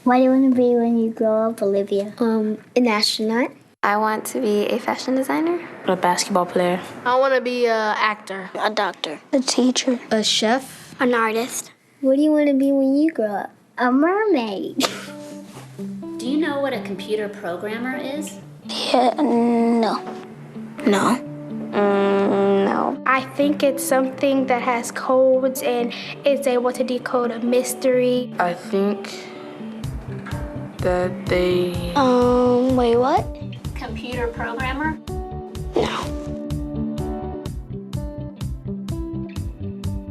What do you want to be when you grow up, Olivia? An astronaut. I want to be a fashion designer. A basketball player. I want to be an actor. A doctor. A teacher. A chef. An artist. What do you want to be when you grow up? A mermaid. Do you know what a computer programmer is? Yeah, no. No. No. I think it's something that has codes and is able to decode a mystery. I think that they... Wait, what? Computer programmer? No.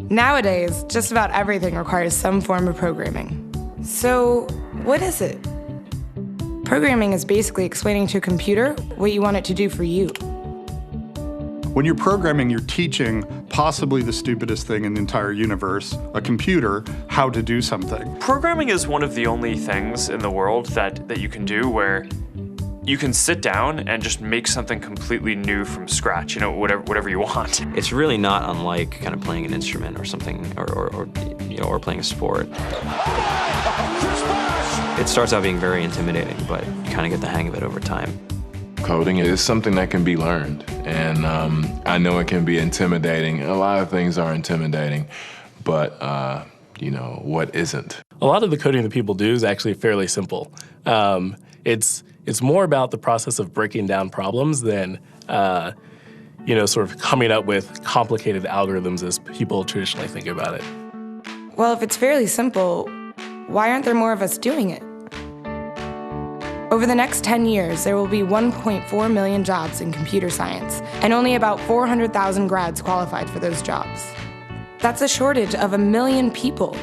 Nowadays, just about everything requires some form of programming. So, what is it? Programming is basically explaining to a computer what you want it to do for you. When you're programming, you're teaching possibly the stupidest thing in the entire universe, a computer, how to do something. Programming is one of the only things in the world that you can do where you can sit down and just make something completely new from scratch, whatever you want. It's really not unlike kind of playing an instrument or something, or playing a sport. It starts out being very intimidating, but you kind of get the hang of it over time. Coding is something that can be learned, and I know it can be intimidating. A lot of things are intimidating, but what isn't? A lot of the coding that people do is actually fairly simple. It's more about the process of breaking down problems than, sort of coming up with complicated algorithms as people traditionally think about it. Well, if it's fairly simple, why aren't there more of us doing it? Over the next 10 years, there will be 1.4 million jobs in computer science, and only about 400,000 grads qualified for those jobs. That's a shortage of 1 million people.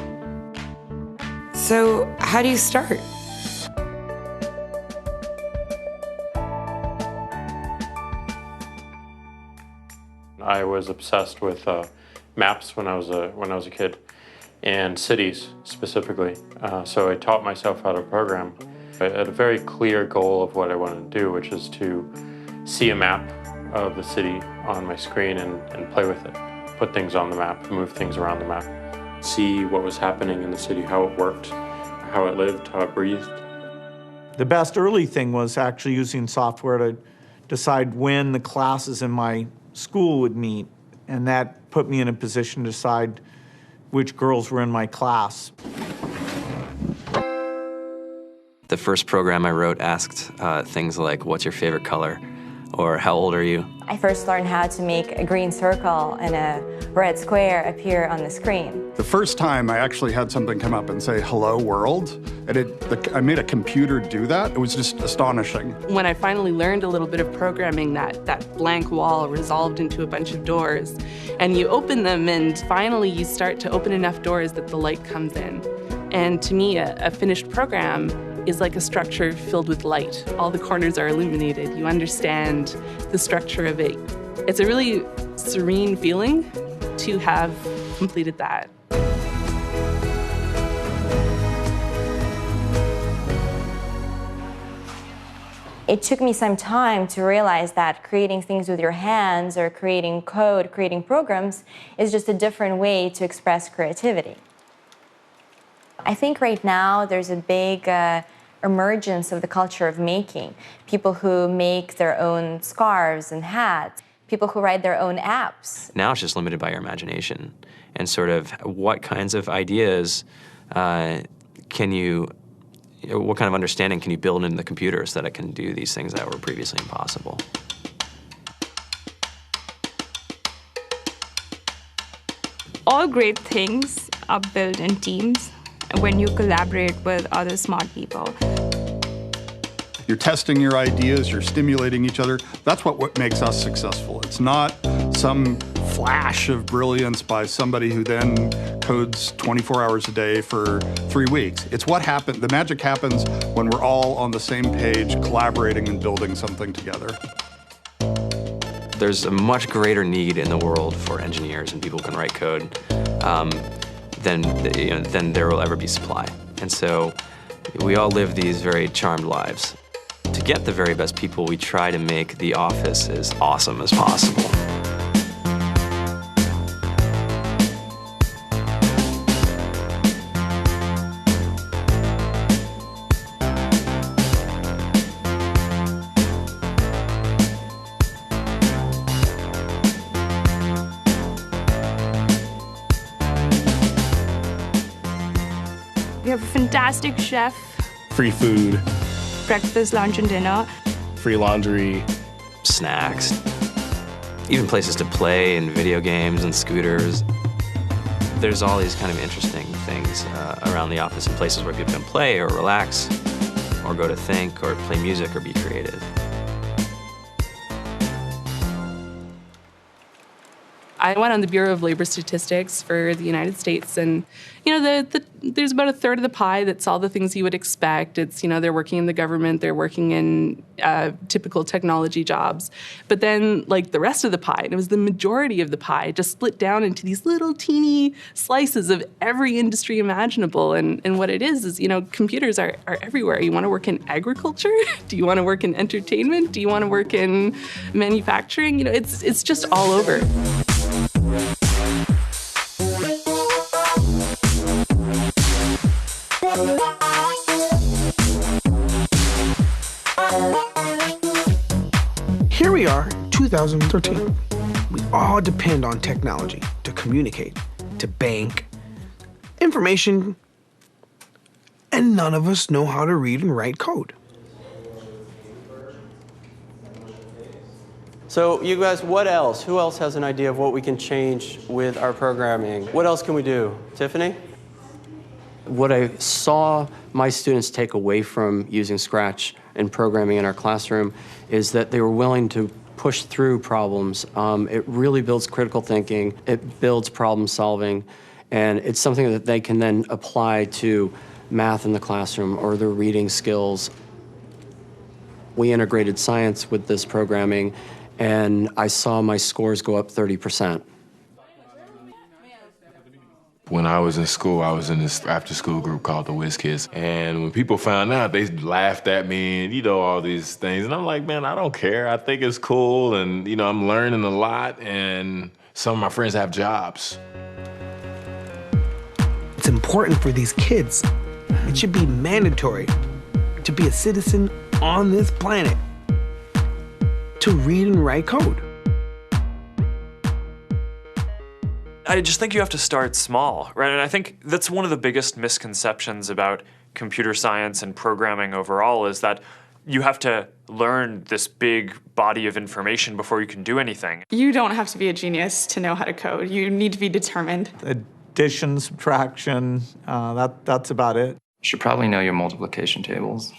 So, how do you start? I was obsessed with maps when I was a kid, and cities specifically. So I taught myself how to program. I had a very clear goal of what I wanted to do, which is to see a map of the city on my screen and play with it. Put things on the map, move things around the map. See what was happening in the city, how it worked, how it lived, how it breathed. The best early thing was actually using software to decide when the classes in my school would meet, and that put me in a position to decide which girls were in my class. The first program I wrote asked things like, what's your favorite color? Or how old are you? I first learned how to make a green circle and a red square appear on the screen. The first time I actually had something come up and say, hello world, and I made a computer do that. It was just astonishing. When I finally learned a little bit of programming, that blank wall resolved into a bunch of doors, and you open them, and finally you start to open enough doors that the light comes in. And to me, a finished program is like a structure filled with light. All the corners are illuminated. You understand the structure of it. It's a really serene feeling to have completed that. It took me some time to realize that creating things with your hands or creating code, creating programs, is just a different way to express creativity. I think right now there's a big emergence of the culture of making. People who make their own scarves and hats, people who write their own apps. Now it's just limited by your imagination and sort of what kinds of ideas what kind of understanding can you build into the computer so that it can do these things that were previously impossible. All great things are built in teams when you collaborate with other smart people. You're testing your ideas, you're stimulating each other. That's what makes us successful. It's not some flash of brilliance by somebody who then codes 24 hours a day for 3 weeks. It's what happened. The magic happens when we're all on the same page, collaborating and building something together. There's a much greater need in the world for engineers and people who can write code than there will ever be supply. And so we all live these very charmed lives. To get the very best people, we try to make the office as awesome as possible. have a fantastic chef, Free food, breakfast, lunch, and dinner. free laundry, snacks, even places to play and video games and scooters. There's all these kind of interesting things around the office and places where people can play or relax or go to think or play music or be creative. I went on the Bureau of Labor Statistics for the United States, and there's about a third of the pie that's all the things you would expect. It's, they're working in the government, they're working in typical technology jobs. But then, like, the rest of the pie, and it was the majority of the pie, just split down into these little teeny slices of every industry imaginable. And what it is, computers are everywhere. You want to work in agriculture? Do you want to work in entertainment? Do you want to work in manufacturing? It's just all over. Here we are, 2013. We all depend on technology to communicate, to bank, information, and none of us know how to read and write code. So you guys, what else? Who else has an idea of what we can change with our programming? What else can we do? Tiffany? What I saw my students take away from using Scratch and programming in our classroom is that they were willing to push through problems. It really builds critical thinking, it builds problem solving, and it's something that they can then apply to math in the classroom or their reading skills. We integrated science with this programming, and I saw my scores go up 30%. When I was in school, I was in this after-school group called the Whiz Kids. And when people found out, they laughed at me and, all these things. And I'm like, man, I don't care. I think it's cool. And, I'm learning a lot. And some of my friends have jobs. It's important for these kids. It should be mandatory to be a citizen on this planet, to read and write code. I just think you have to start small, right? And I think that's one of the biggest misconceptions about computer science and programming overall is that you have to learn this big body of information before you can do anything. You don't have to be a genius to know how to code. You need to be determined. Addition, subtraction, that's about it. You should probably know your multiplication tables.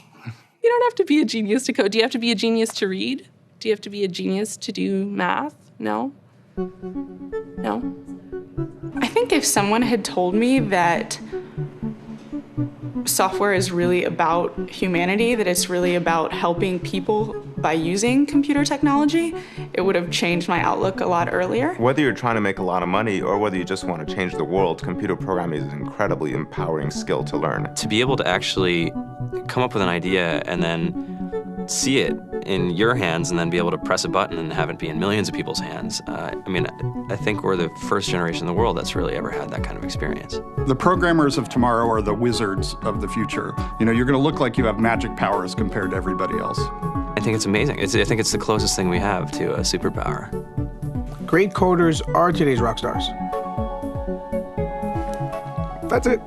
You don't have to be a genius to code. Do you have to be a genius to read? Do you have to be a genius to do math? No? No? I think if someone had told me that software is really about humanity, that it's really about helping people by using computer technology, it would have changed my outlook a lot earlier. Whether you're trying to make a lot of money or whether you just want to change the world, computer programming is an incredibly empowering skill to learn. To be able to actually come up with an idea and then see it in your hands and then be able to press a button and have it be in millions of people's hands. I think we're the first generation in the world that's really ever had that kind of experience. The programmers of tomorrow are the wizards of the future. You're going to look like you have magic powers compared to everybody else. I think it's amazing. I think it's the closest thing we have to a superpower. Great coders are today's rock stars. That's it.